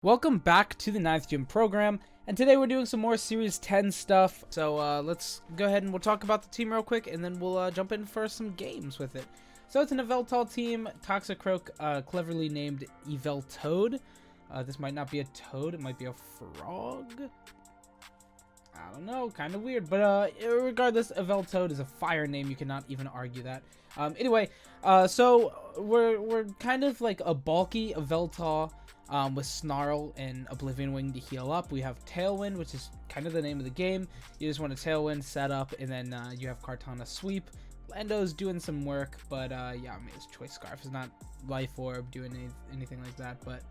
Welcome back to the 9th Gym program, and today we're doing some more Series 10 stuff. So let's go ahead and we'll talk about the team real quick, and then we'll jump in for some games with it. So it's an Yveltal team, Toxicroak, cleverly named YvelToad. This might not be a toad, it might be a frog. I don't know, kind of weird, but regardless, YvelToad is a fire name, you cannot even argue that. Anyway, so we're kind of like a bulky Yveltal, with Snarl and Oblivion Wing to heal up. We have Tailwind, which is kind of the name of the game. You just want a Tailwind set up, and then you have Kartana Sweep. Lando's doing some work, but yeah, I mean, his Choice Scarf is not Life Orb doing anything like that, but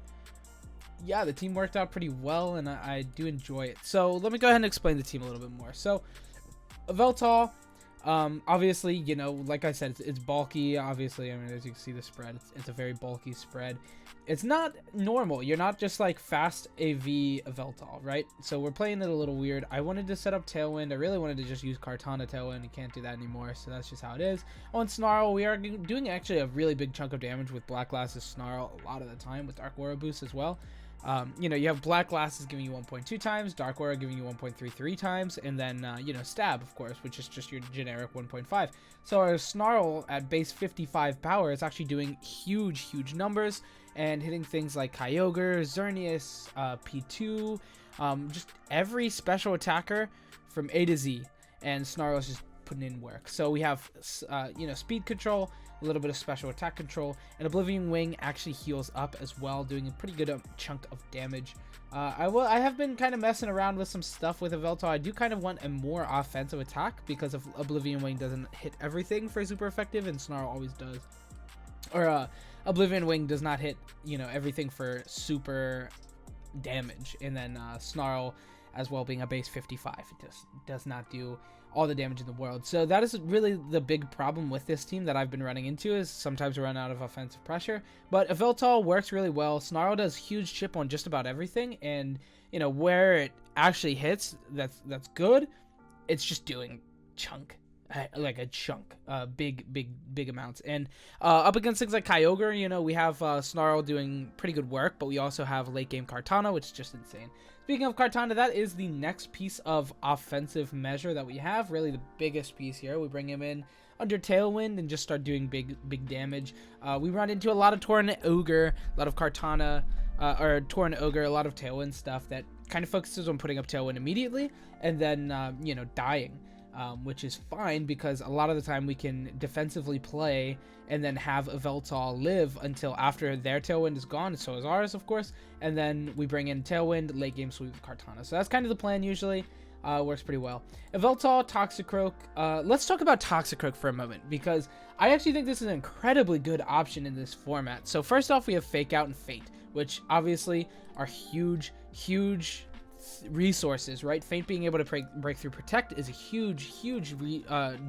yeah, the team worked out pretty well, and I do enjoy it. So let me go ahead and explain the team a little bit more. So Yveltal, obviously, you know, like I said, it's bulky. Obviously, I mean, as you can see the spread, it's a very bulky spread. It's not normal. You're not just like fast AV Yveltal, right? So we're playing it a little weird. I wanted to set up Tailwind. I really wanted to just use Kartana Tailwind. You can't do that anymore, so that's just how it is. On Snarl, we are doing actually a really big chunk of damage with Black Glasses Snarl a lot of the time, with Dark Aura boost as well. You know, you have Black Glasses giving you 1.2 times, Dark Aura giving you 1.33 times, and then, you know, Stab, of course, which is just your generic 1.5. So our Snarl at base 55 power is actually doing huge numbers and hitting things like Kyogre, Xerneas, P2, just every special attacker from A to Z, and Snarl is just putting in work. So we have, you know, speed control, a little bit of special attack control, and Oblivion Wing actually heals up as well, doing a pretty good chunk of damage. I have been kind of messing around with some stuff with Yveltal. I do kind of want a more offensive attack because of Oblivion Wing doesn't hit everything for super effective, and Snarl always does. Or Oblivion Wing does not hit, you know, everything for super damage, and then Snarl as well being a base 55, it just does not do all the damage in the world. So that is really the big problem with this team that I've been running into, is sometimes we run out of offensive pressure. But Yveltal works really well. Snarl does huge chip on just about everything, and you know, where it actually hits, that's good. It's just doing like a chunk, big amounts. And up against things like Kyogre, you know, we have Snarl doing pretty good work, but we also have late game Kartana, which is just insane. Speaking of Kartana, that is the next piece of offensive measure that we have, really the biggest piece here. We bring him in under Tailwind and just start doing big damage. We run into a lot of Tauren Ogre, a lot of Kartana, or Tauren Ogre, a lot of Tailwind stuff that kind of focuses on putting up Tailwind immediately and then, you know, dying. Which is fine because a lot of the time we can defensively play and then have Yveltal live until after their Tailwind is gone, so is ours, of course, and then we bring in Tailwind, late game sweep with Kartana. So that's kind of the plan usually. Works pretty well. Yveltal, Toxicroak. Let's talk about Toxicroak for a moment, because I actually think this is an incredibly good option in this format. So first off, we have Fake Out and Feint, which obviously are huge resources, right? Feint being able to break through Protect is a huge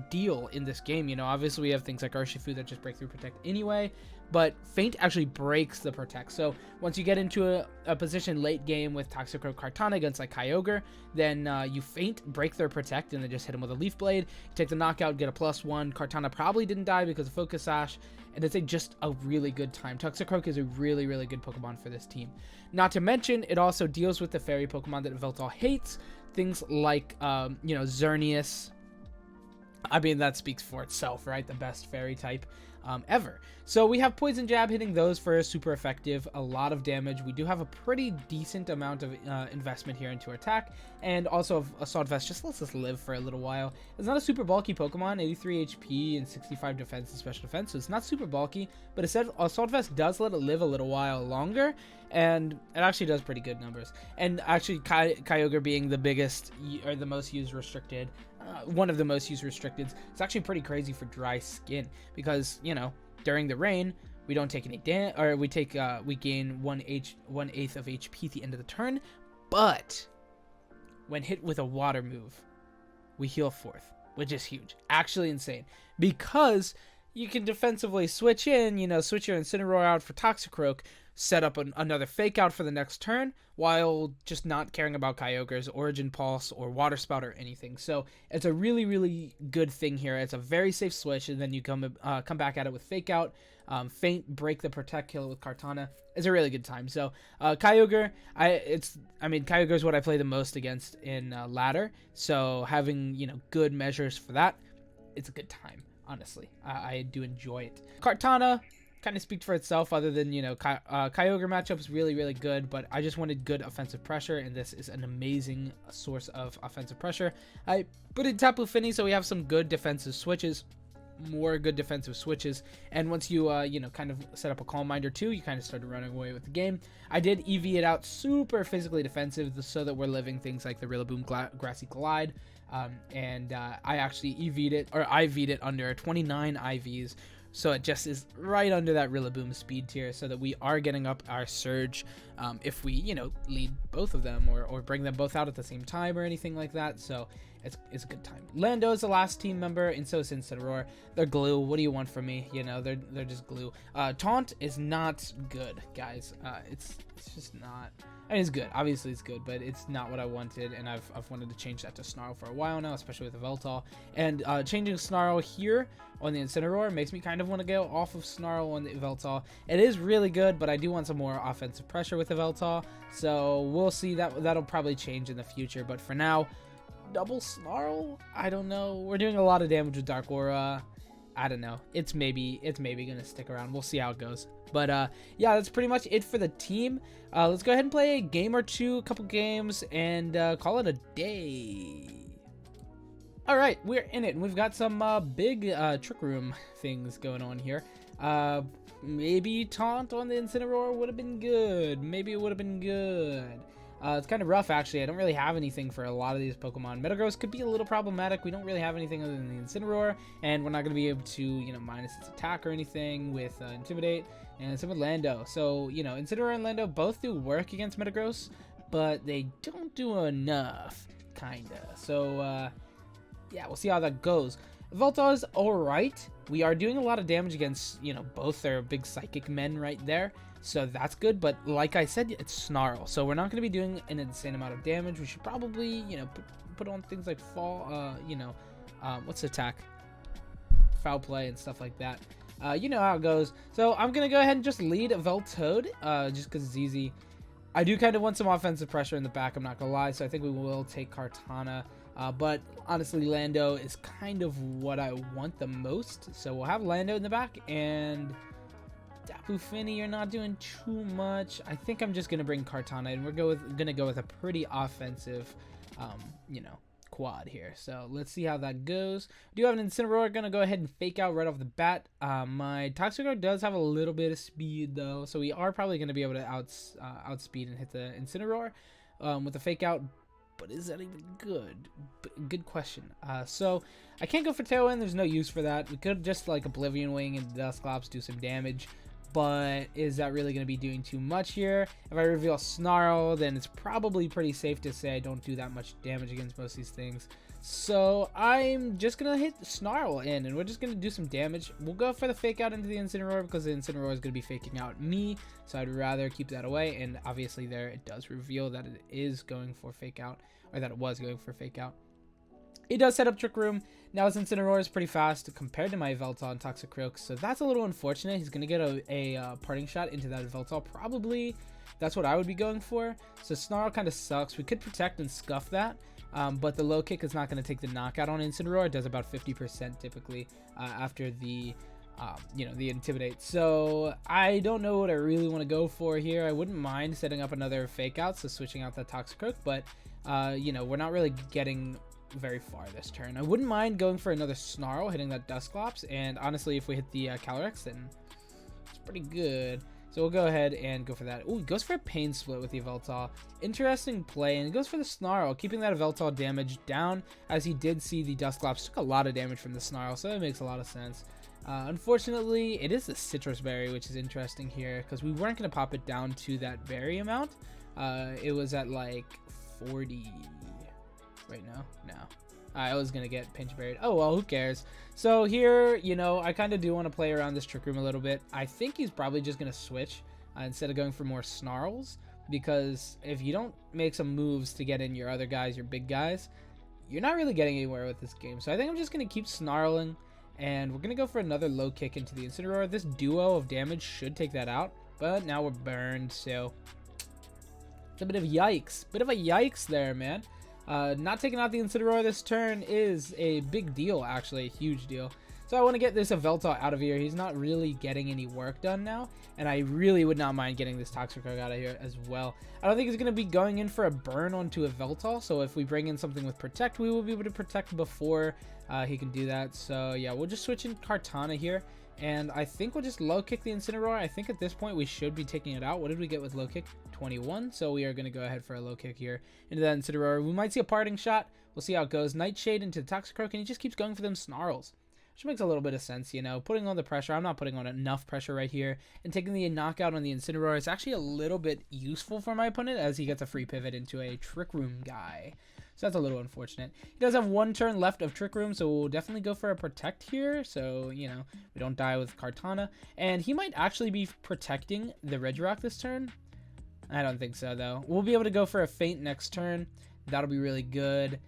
deal in this game. You know, obviously we have things like Urshifu that just break through Protect anyway, but Feint actually breaks the Protect. So once you get into a position late game with Toxicroak Kartana against like Kyogre, then you Feint, break their Protect, and then just hit him with a Leaf Blade, take the knockout, get a +1. Kartana probably didn't die because of Focus Sash, and it's just a really good time. Toxicroak is a really good Pokemon for this team. Not to mention, it also deals with the fairy Pokemon that Yveltal hates, things like, you know, Xerneas. I mean, that speaks for itself, right? The best fairy type ever. So we have Poison Jab hitting those for super effective, a lot of damage. We do have a pretty decent amount of investment here into our attack, and also Assault Vest just lets us live for a little while. It's not a super bulky Pokemon, 83 HP and 65 defense and special defense, so it's not super bulky, but Assault Vest does let it live a little while longer, and it actually does pretty good numbers. And actually, Kyogre being the biggest or the most used restricted, one of the most used restricteds, it's actually pretty crazy for dry skin, because, you know, during the rain we don't take any damage, or we gain 1/8 of HP at the end of the turn, but when hit with a water move we heal 4th, which is huge, actually insane, because you can defensively switch in, you know, switch your Incineroar out for Toxicroak, set up another Fake Out for the next turn, while just not caring about Kyogre's Origin Pulse or Water Spout or anything. So it's a really good thing here. It's a very safe switch, and then you come back at it with Fake Out. Feint, break the protect, kill it with Kartana is a really good time. So Kyogre, Kyogre is what I play the most against in ladder. So having, you know, good measures for that, it's a good time. Honestly, I do enjoy it. Kartana kind of speaks for itself, other than, you know, Kyogre matchup is really, really good, but I just wanted good offensive pressure, and this is an amazing source of offensive pressure. I put in Tapu Fini, so we have some good defensive switches, more good defensive switches, and once you you know, kind of set up a Calm Mind or two, you kind of started running away with the game. I did EV it out super physically defensive, so that we're living things like the Rillaboom Grassy Glide, and I actually EV'd it, or IV'd it under 29 IVs, so it just is right under that Rillaboom speed tier, so that we are getting up our Surge if we, you know, lead both of them, or bring them both out at the same time or anything like that. So it's a good time. Lando is the last team member, and so is Incineroar. They're glue. What do you want from me? You know, they're just glue. Taunt is not good, guys. It's just not. I mean, it's good. Obviously, it's good, but it's not what I wanted, and I've wanted to change that to Snarl for a while now, especially with Yveltal. And changing Snarl here on the Incineroar makes me kind of want to go off of Snarl on the Yveltal. It is really good, but I do want some more offensive pressure with Yveltal, so we'll see. That'll probably change in the future, but for now, double Snarl? I don't know. We're doing a lot of damage with Dark Aura. I don't know. It's maybe gonna stick around. We'll see how it goes. But yeah, that's pretty much it for the team. Let's go ahead and play a game or two, a couple games, and call it a day. All right, we're in it, and we've got some big trick room things going on here. Maybe Taunt on the Incineroar would have been good. Maybe it would have been good. It's kind of rough, actually. I don't really have anything for a lot of these Pokemon. Metagross could be a little problematic. We don't really have anything other than the Incineroar, and we're not going to be able to, you know, minus its attack or anything with Intimidate, and same with Lando. So, you know, Incineroar and Lando both do work against Metagross, but they don't do enough, kinda. So, yeah, we'll see how that goes. Yveltal is alright. We are doing a lot of damage against, you know, both their big psychic men right there. So that's good, but like I said, it's Snarl. So we're not going to be doing an insane amount of damage. We should probably, you know, put on things like what's the attack? Foul Play and stuff like that. You know how it goes. So I'm going to go ahead and just lead YvelToad, just because it's easy. I do kind of want some offensive pressure in the back, I'm not going to lie. So I think we will take Kartana. But honestly, Lando is kind of what I want the most. So we'll have Lando in the back, and Tapu Fini, you're not doing too much. I think I'm just going to bring Kartana, and we're going to go with a pretty offensive, you know, quad here. So let's see how that goes. We do have an Incineroar. Going to go ahead and fake out right off the bat. My Toxicroak does have a little bit of speed, though, so we are probably going to be able to outspeed and hit the Incineroar with the fake out. But is that even good? Good question. So I can't go for Tailwind. There's no use for that. We could just like Oblivion Wing and Dusclops, do some damage. But is that really going to be doing too much here? If I reveal Snarl, then it's probably pretty safe to say I don't do that much damage against most of these things. So I'm just going to hit Snarl in, and we're just going to do some damage. We'll go for the fake out into the Incineroar, because the Incineroar is going to be faking out me. So I'd rather keep that away. And obviously there it does reveal that it is going for fake out, or that it was going for fake out. It does set up Trick Room. Now his Incineroar is pretty fast compared to my Yveltal and Toxicroak, so that's a little unfortunate. He's going to get a parting shot into that Yveltal. Probably that's what I would be going for. So Snarl kind of sucks. We could protect and scuff that, but the low kick is not going to take the knockout on Incineroar. It does about 50% typically after the you know, the Intimidate. So I don't know what I really want to go for here. I wouldn't mind setting up another fake out, so switching out that Toxicroak, but you know, we're not really getting very far this turn. I wouldn't mind going for another Snarl, hitting that Dusclops, and honestly, if we hit the Calyrex, then it's pretty good. So we'll go ahead and go for that. Ooh, he goes for a Pain Split with the Yveltal. Interesting play, and he goes for the Snarl, keeping that Yveltal damage down, as he did see the Dusclops took a lot of damage from the Snarl, so it makes a lot of sense. Unfortunately, it is the Citrus Berry, which is interesting here, because we weren't going to pop it down to that berry amount. It was at like 40... Right now? No. I was going to get pinch buried. Oh, well, who cares? So here, you know, I kind of do want to play around this Trick Room a little bit. I think he's probably just going to switch instead of going for more Snarls, because if you don't make some moves to get in your other guys, your big guys, you're not really getting anywhere with this game. So I think I'm just going to keep snarling And we're going to go for another low kick into the Incineroar. This duo of damage should take that out. But now we're burned, so it's a bit of yikes. Bit of a yikes there, man. Not taking out the Incineroar this turn is a big deal, actually. A huge deal. So I want to get this Yveltal out of here. He's not really getting any work done now. And I really would not mind getting this Toxicroak out of here as well. I don't think he's going to be going in for a burn onto Yveltal. So if we bring in something with Protect, we will be able to Protect before he can do that. So yeah, we'll just switch in Kartana here. And I think we'll just low kick the Incineroar. I think at this point we should be taking it out. What did we get with low kick? 21. So we are going to go ahead for a low kick here into that Incineroar. We might see a parting shot. We'll see how it goes. Nightshade into the Toxicroak, and he just keeps going for them Snarls. Which makes a little bit of sense, you know, putting on the pressure. I'm not putting on enough pressure right here. And taking the knockout on the Incineroar is actually a little bit useful for my opponent as he gets a free pivot into a Trick Room guy. So that's a little unfortunate. He does have one turn left of Trick Room, so we'll definitely go for a Protect here. So, you know, we don't die with Kartana. And he might actually be protecting the Regirock this turn. I don't think so, though. We'll be able to go for a Feint next turn. That'll be really good.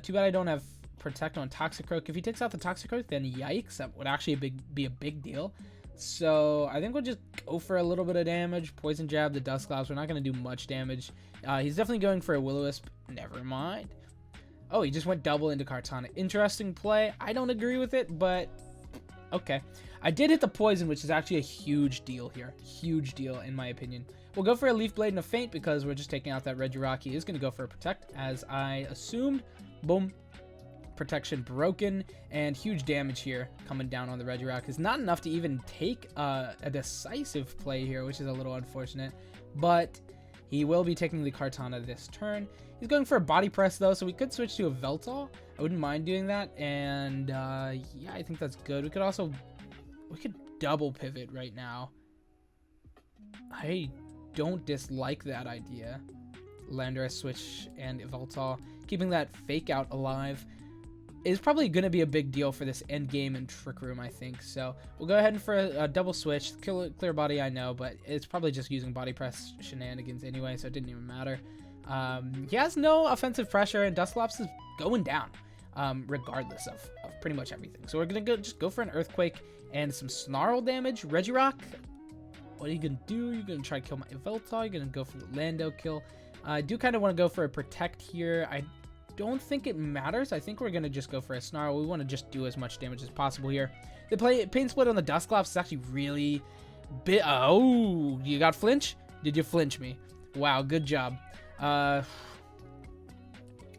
Too bad I don't have Protect on Toxicroak. If he takes out the Toxicroak, then yikes, that would actually be a big deal. So I think we'll just go for a little bit of damage. Poison Jab the Dusclops. We're not going to do much damage. He's definitely going for a Will-O-Wisp. Never mind. Oh, he just went double into Kartana. Interesting play. I don't agree with it, but okay. I did hit the poison, which is actually a huge deal here. Huge deal, in my opinion. We'll go for a Leaf Blade and a Feint because we're just taking out that Regirock. He is going to go for a Protect, as I assumed. Boom. Protection broken, and huge damage here coming down on the Regirock is not enough to even take a decisive play here, which is a little unfortunate, but he will be taking the Kartana this turn. He's going for a body press though, so we could switch to a Yveltal. I wouldn't mind doing that, and yeah, I think that's good. We could double pivot right now. I don't dislike that idea. Landorus switch and Yveltal, keeping that Fake Out alive is probably going to be a big deal for this end game and Trick Room, I think. So we'll go ahead for a double switch. Clear body, I know, but it's probably just using body press shenanigans anyway, so it didn't even matter. He has no offensive pressure, and Dusclops is going down, regardless of pretty much everything. So we're going to just go for an Earthquake and some Snarl damage. Regirock, what are you going to do? You're going to try to kill my Yveltal. You're going to go for the Lando kill. I do kind of want to go for a Protect here. I don't think it matters. I think we're going to just go for a Snarl. We want to just do as much damage as possible here. The Pain Split on the Dusclops is actually really big. Oh, you got flinch? Did you flinch me? Wow, good job.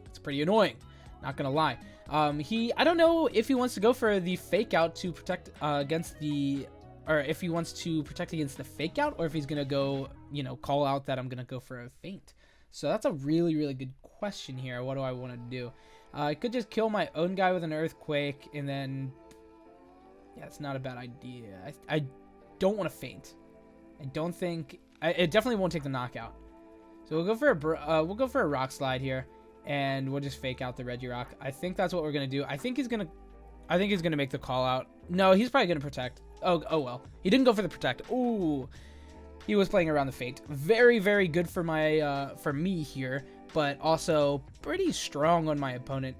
It's pretty annoying, not going to lie. I don't know if he wants to go for the Fake Out to protect against the, or if he wants to protect against the Fake Out, or if he's going to go, you know, call out that I'm going to go for a Feint. So that's a really, really good question here. What do I want to do? I could just kill my own guy with an Earthquake, and then yeah, it's not a bad idea. I don't want to Feint. I don't think it definitely won't take the knockout. So we'll go for a Rock Slide here, and we'll just Fake Out the Regirock. I think that's what we're gonna do. I think he's gonna make the call out. No, he's probably gonna Protect. Oh well. He didn't go for the Protect. Ooh. He was playing around the Feint. Very, very good for my for me here, but also pretty strong on my opponent.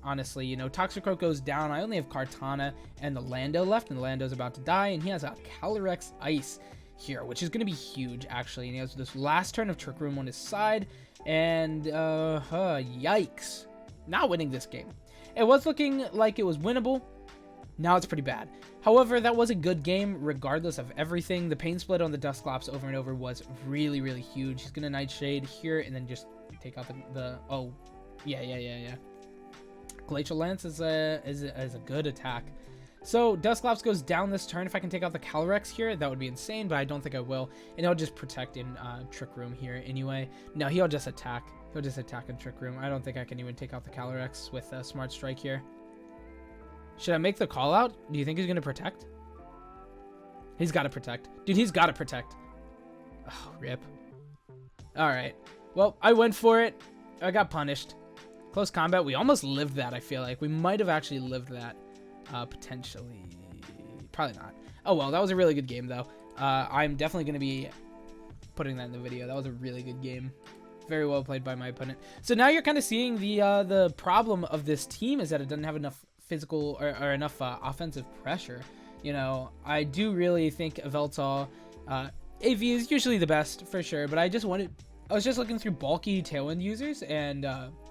Honestly, you know, Toxicroak goes down. I only have Kartana and the Lando left, and the Lando's about to die, and he has a Calyrex Ice here, which is going to be huge, actually. And he has this last turn of Trick Room on his side, and yikes. Not winning this game. It was looking like it was winnable. Now it's pretty bad. However, that was a good game regardless of everything. The Pain Split on the Dusclops over and over was really, really huge. He's going to Nightshade here and then just take out the oh, yeah. Glacial Lance is a good attack. So Dusclops goes down this turn. If I can take out the Calyrex here, that would be insane, but I don't think I will. And he'll just Protect in Trick Room here anyway. No, he'll just attack. He'll just attack in Trick Room. I don't think I can even take out the Calyrex with a Smart Strike here. Should I make the call out? Do you think he's going to Protect? He's got to Protect. Dude, he's got to Protect. Oh, rip. All right. Well, I went for it. I got punished. Close combat. We almost lived that, I feel like. We might have actually lived that. Potentially. Probably not. Oh, well, that was a really good game, though. I'm definitely going to be putting that in the video. That was a really good game. Very well played by my opponent. So now you're kind of seeing the problem of this team is that it doesn't have enough physical or enough offensive pressure. You know, I do really think Yveltal, AV is usually the best for sure, but I was just looking through bulky Tailwind users, and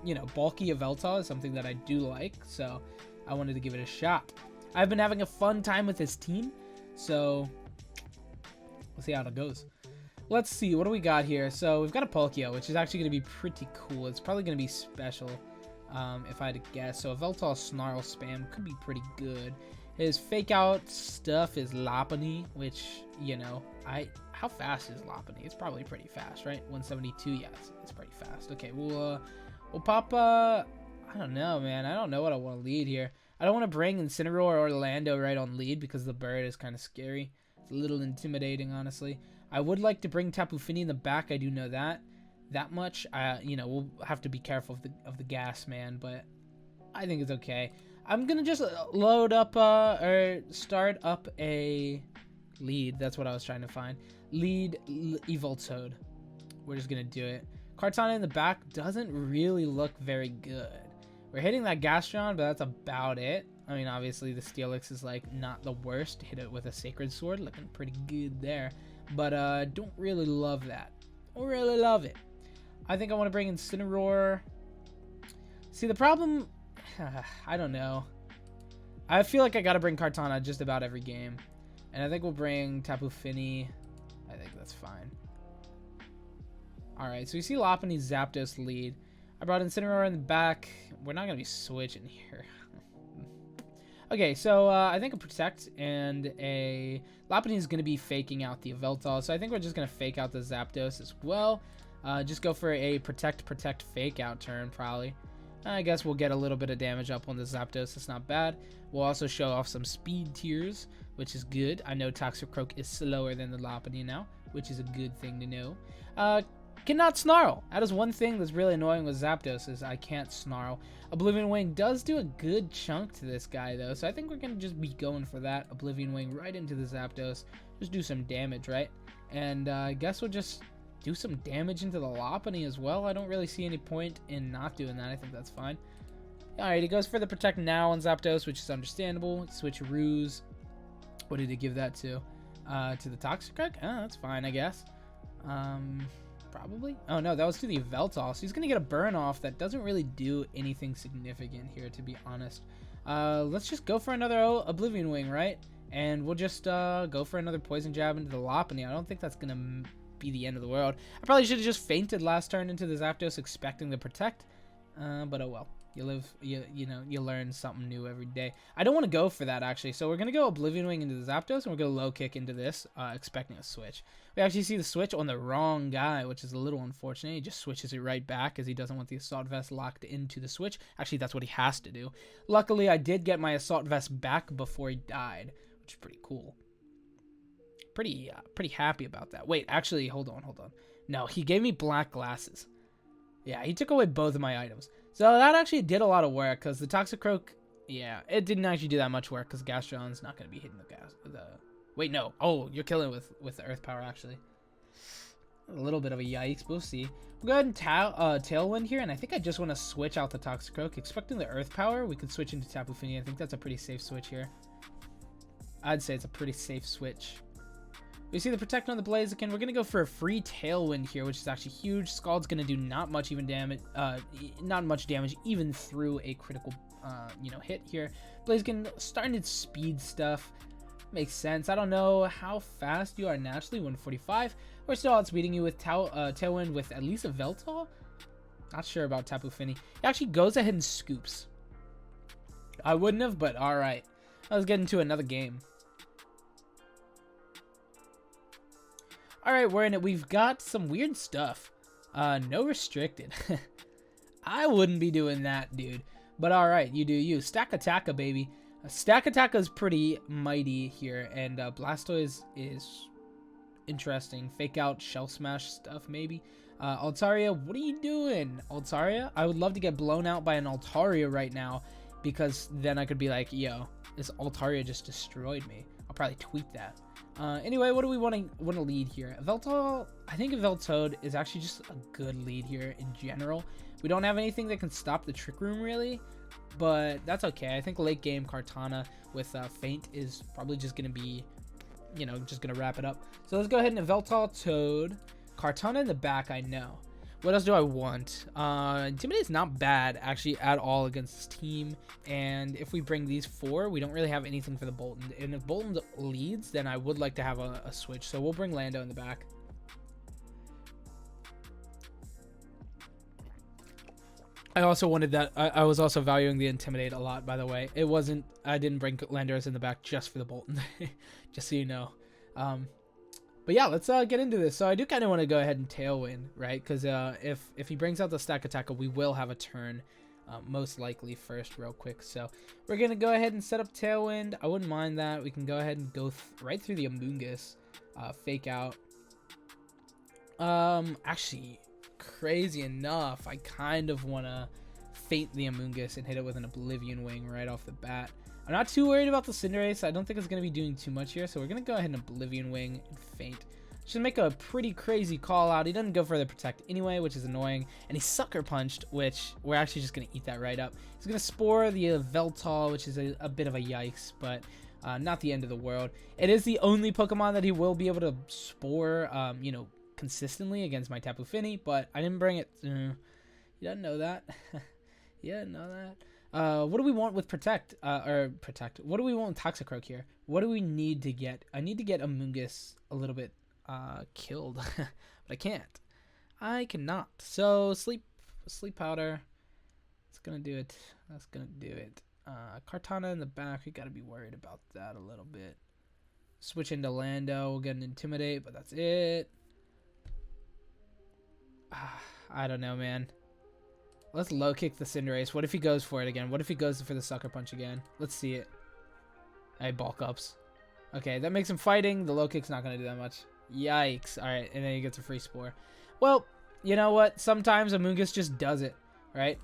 you know, bulky Yveltal is something that I do like, so I wanted to give it a shot. I've been having a fun time with this team, so we'll see how it goes. Let's see, what do we got here? So we've got a Palkia, which is actually going to be pretty cool. It's probably going to be special, if I had to guess. So Yveltal Snarl spam could be pretty good. His fake out stuff is Lopunny, which, you know, how fast is Lopunny? It's probably pretty fast, right? 172, yeah, it's pretty fast. Okay, we'll pop, I don't know, man. I don't know what I want to lead here. I don't want to bring Incineroar or Orlando right on lead because the bird is kind of scary. It's a little intimidating, honestly. I would like to bring Tapu Fini in the back. I do know that much. You know, we'll have to be careful of the gas, man, but I think it's okay. I'm gonna just load up or start up a lead. That's what I was trying to find. Lead YvelToad. We're just gonna do it. Kartana in the back doesn't really look very good. We're hitting that Gastron, but that's about it. I mean, obviously the Steelix is like not the worst. Hit it with a Sacred Sword, looking pretty good there. But don't really love that. Don't really love it. I think I want to bring Incineroar. See, the problem, I don't know. I feel like I gotta bring Kartana just about every game, and I think we'll bring Tapu Fini. I think that's fine. All right, so you see Lopunny Zapdos lead. I brought Incineroar in the back. We're not gonna be switching here. Okay, so I think a Protect and a Lopunny is going to be faking out the Yveltal, so I think we're just going to fake out the Zapdos as well. Just go for a Protect, Fake Out turn, probably. I guess we'll get a little bit of damage up on the Zapdos. It's not bad. We'll also show off some speed tiers, which is good. I know Toxicroak is slower than the Lopunny now, which is a good thing to know. Cannot snarl. That is one thing that's really annoying with Zapdos, is I can't snarl. Oblivion Wing does do a good chunk to this guy though, so I think we're gonna just be going for that. Oblivion Wing right into the Zapdos, just do some damage, right? And I guess we'll just do some damage into the Lopunny as well. I don't really see any point in not doing that. I think that's fine. Alright, he goes for the Protect now on Zapdos, which is understandable. Switcheroos. What did he give that to? To the Toxicroak? Oh, that's fine, I guess. Probably. Oh no, that was to the Yveltal. So he's gonna get a burn off that doesn't really do anything significant here, to be honest. Let's just go for another Oblivion Wing, right? And we'll just go for another Poison Jab into the Lopunny. I don't think that's gonna be the end of the world. I probably should have just fainted last turn into the Zapdos, expecting the Protect. But oh well. You live, you know, you learn something new every day. I don't want to go for that, actually. So we're going to go Oblivion Wing into the Zapdos, and we're going to low kick into this, expecting a switch. We actually see the switch on the wrong guy, which is a little unfortunate. He just switches it right back, as he doesn't want the Assault Vest locked into the switch. Actually, that's what he has to do. Luckily, I did get my Assault Vest back before he died, which is pretty cool. Pretty happy about that. Wait, actually, hold on. No, he gave me black glasses. Yeah, he took away both of my items. So that actually did a lot of work, because the Toxicroak, yeah, it didn't actually do that much work, because Gastron's not going to be hitting wait, no. Oh, you're killing it with the Earth Power, actually. A little bit of a yikes. We'll see. We'll go ahead and Tailwind here, and I think I just want to switch out the Toxicroak. Expecting the Earth Power, we could switch into Tapu Fini. I think that's a pretty safe switch here. I'd say it's a pretty safe switch. We see the Protect on the Blaziken. We're going to go for a free Tailwind here, which is actually huge. Scald's going to do not much damage even through a critical hit here. Blaziken starting its speed stuff. Makes sense. I don't know how fast you are naturally, 145. We're still outspeeding you with Tailwind with at least a Yveltal. Not sure about Tapu Fini. He actually goes ahead and scoops. I wouldn't have, but alright. Let's get into another game. Alright, we're in it. We've got some weird stuff. No restricted. I wouldn't be doing that, dude. But alright, you do you. Stack Attacka, baby. Stack Attacka is pretty mighty here. And Blastoise is interesting. Fake out, Shell Smash stuff, maybe. Altaria, what are you doing? Altaria? I would love to get blown out by an Altaria right now. Because then I could be like, yo, this Altaria just destroyed me. I'll probably tweet that. Anyway, what do we want to lead here? Yveltal, I think YvelToad is actually just a good lead here in general. We don't have anything that can stop the Trick Room really, but that's okay. I think late game Kartana with Feint is probably just going to be, you know, just going to wrap it up. So let's go ahead and Yveltal, Toad, Kartana in the back, I know. What else do I want? Intimidate is not bad, actually, at all against this team. And if we bring these 4, we don't really have anything for the Bolton. And if Bolton leads, then I would like to have a switch. So we'll bring Lando in the back. I also wanted that. I was also valuing the Intimidate a lot, by the way. It wasn't, I didn't bring Landorus in the back just for the Bolton. Just so you know. But yeah, let's get into this. So I do kind of want to go ahead and Tailwind, right? Because if he brings out the stack attacker, we will have a turn, most likely first real quick. So we're going to go ahead and set up Tailwind. I wouldn't mind that. We can go ahead and go right through the Amoonguss, Fake Out. Actually, crazy enough, I kind of want to Feint the Amoonguss and hit it with an Oblivion Wing right off the bat. I'm not too worried about the Cinderace. I don't think it's going to be doing too much here. So we're going to go ahead and Oblivion Wing and Feint. Should make a pretty crazy call out. He doesn't go for the Protect anyway, which is annoying. And he Sucker Punched, which we're actually just going to eat that right up. He's going to Spore the Yveltal, which is a bit of a yikes, but not the end of the world. It is the only Pokemon that he will be able to Spore, you know, consistently against my Tapu Fini, but I didn't bring it. You didn't know that. You didn't know that. What do we want with Protect? What do we want with Toxicroak here? What do we need to get? I need to get Amoonguss a little bit killed, but I can't. I cannot. So sleep powder. It's gonna do it. That's gonna do it. Kartana in the back. We gotta be worried about that a little bit. Switch into Lando. We'll get an Intimidate, but that's it. I don't know, man. Let's low kick the Cinderace. What if he goes for it again? What if he goes for the Sucker Punch again? Let's see it. Hey, bulk ups. Okay, that makes him fighting. The low kick's not going to do that much. Yikes. Alright, and then he gets a free Spore. Well, you know what? Sometimes Amoonguss just does it, right?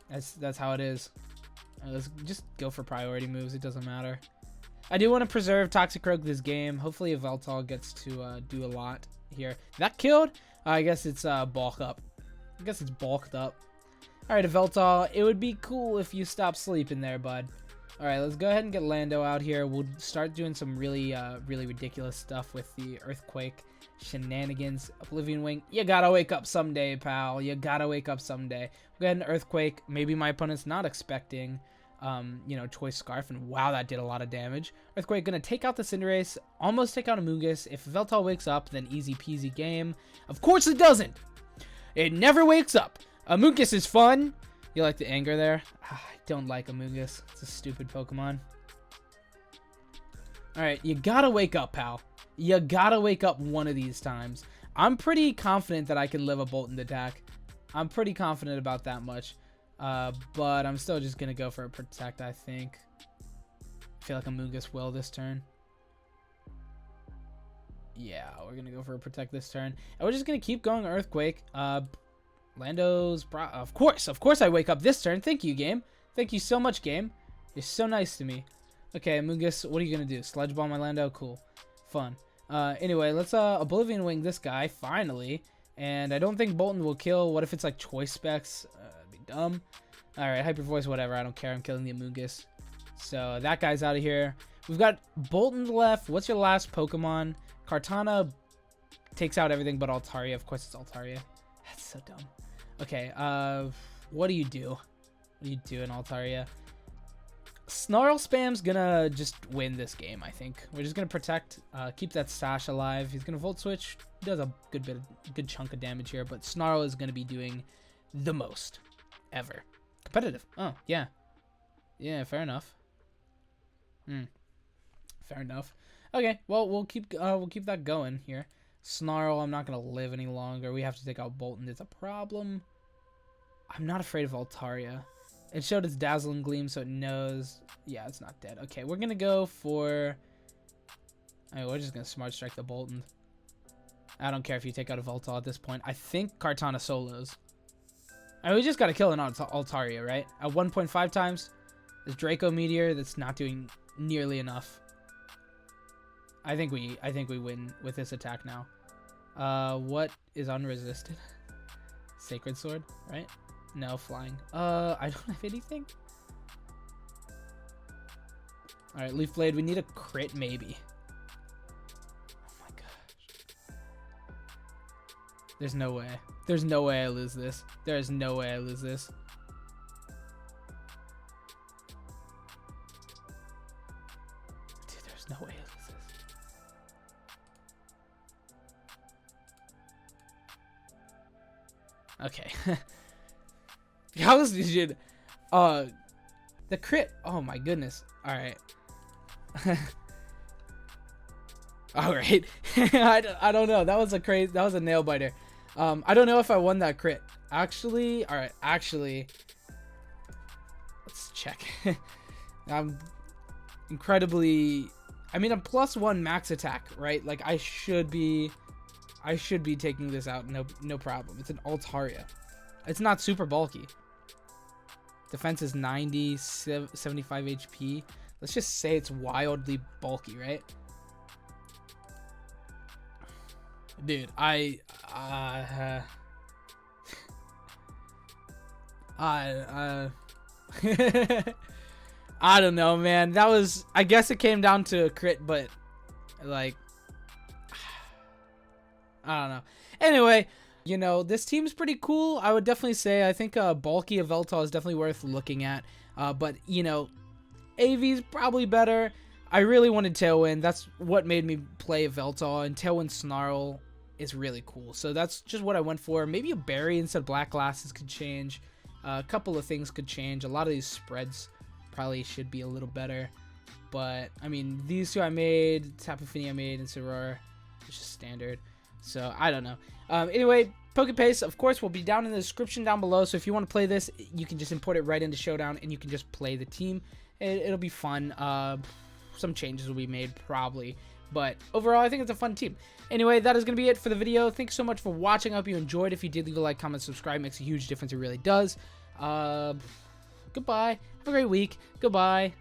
That's how it is. Let's just go for priority moves. It doesn't matter. I do want to preserve Toxicroak this game. Hopefully Yveltal gets to do a lot here. That killed? I guess it's bulk up. I guess it's bulked up. Alright, Yveltal, it would be cool if you stopped sleeping there, bud. Alright, let's go ahead and get Lando out here. We'll start doing some really ridiculous stuff with the Earthquake shenanigans. Oblivion Wing, you gotta wake up someday, pal. You gotta wake up someday. We'll go ahead and Earthquake. Maybe my opponent's not expecting, you know, Choice Scarf, and wow, that did a lot of damage. Earthquake gonna take out the Cinderace, almost take out Amoonguss. If Yveltal wakes up, then easy peasy game. Of course it doesn't! It never wakes up! Amoonguss is fun! You like the anger there? I don't like Amoonguss. It's a stupid Pokemon. Alright, you gotta wake up, pal. You gotta wake up one of these times. I'm pretty confident that I can live a Bolton attack. I'm pretty confident about that much. But I'm still just gonna go for a Protect, I think. I feel like Amoonguss will this turn. Yeah, we're gonna go for a Protect this turn. And we're just gonna keep going Earthquake. Lando's of course I wake up this turn. Thank you, game. Thank you so much, game. You're so nice to me. Okay, Amoonguss, what are you gonna do? Sludge Bomb my Lando? Cool. Fun. Anyway, let's Oblivion Wing this guy, finally. And I don't think Bolton will kill. What if it's like Choice Specs? That'd be dumb. Alright, Hyper Voice, whatever. I don't care. I'm killing the Amoonguss. So that guy's out of here. We've got Bolton left. What's your last Pokemon? Kartana takes out everything but Altaria. Of course it's Altaria. That's so dumb. Okay, what do you do? What do you do in Altaria? Snarl Spam's gonna just win this game, I think. We're just gonna Protect, keep that Sash alive. He's gonna Volt Switch. He does a good chunk of damage here, but Snarl is gonna be doing the most ever. Competitive. Oh, yeah. Yeah, fair enough. Fair enough. Okay, well, we'll keep that going here. Snarl, I'm not gonna live any longer. We have to take out Bolton. It's a problem. I'm not afraid of Altaria. It showed its Dazzling Gleam, so it knows. Yeah, it's not dead. Okay, we're gonna go for. I mean, we're just gonna Smart Strike the Bolton. I don't care if you take out a Yveltal at this point. I think Kartana solos. I mean, we just gotta kill an Altaria, right? At 1.5 times. This Draco Meteor that's not doing nearly enough. I think we win with this attack now. What is unresisted? Sacred Sword, right? No, flying. I don't have anything. All right, Leaf Blade. We need a crit, maybe. Oh my gosh. There's no way. There's no way I lose this. There is no way I lose this. Dude, there's no way I lose this. Okay. How is this shit? The crit. Oh my goodness. All right. All right. I don't know. That was a nail biter. I don't know if I won that crit. Actually, all right. Actually, let's check. I'm incredibly. I mean, I'm +1 max attack, right? Like I should be taking this out. No problem. It's an Altaria. It's not super bulky. Defense is 90, 75 HP. Let's just say it's wildly bulky, right? Dude, I don't know, man. That was, I guess it came down to a crit, but like, I don't know. Anyway, you know, this team's pretty cool. I would definitely say I think bulky Yveltal is definitely worth looking at. But, you know, AV's probably better. I really wanted Tailwind. That's what made me play Yveltal, and Tailwind Snarl is really cool. So that's just what I went for. Maybe a berry instead of black glasses could change. A couple of things could change. A lot of these spreads probably should be a little better. But, I mean, these two I made. Tapu Fini I made. Incineroar. It's just standard. So, I don't know. Anyway, PokePaste, of course, will be down in the description down below. So, if you want to play this, you can just import it right into Showdown, and you can just play the team. It'll be fun. Some changes will be made, probably. But, overall, I think it's a fun team. Anyway, that is going to be it for the video. Thanks so much for watching. I hope you enjoyed. If you did, leave a like, comment, subscribe. It makes a huge difference. It really does. Goodbye. Have a great week. Goodbye.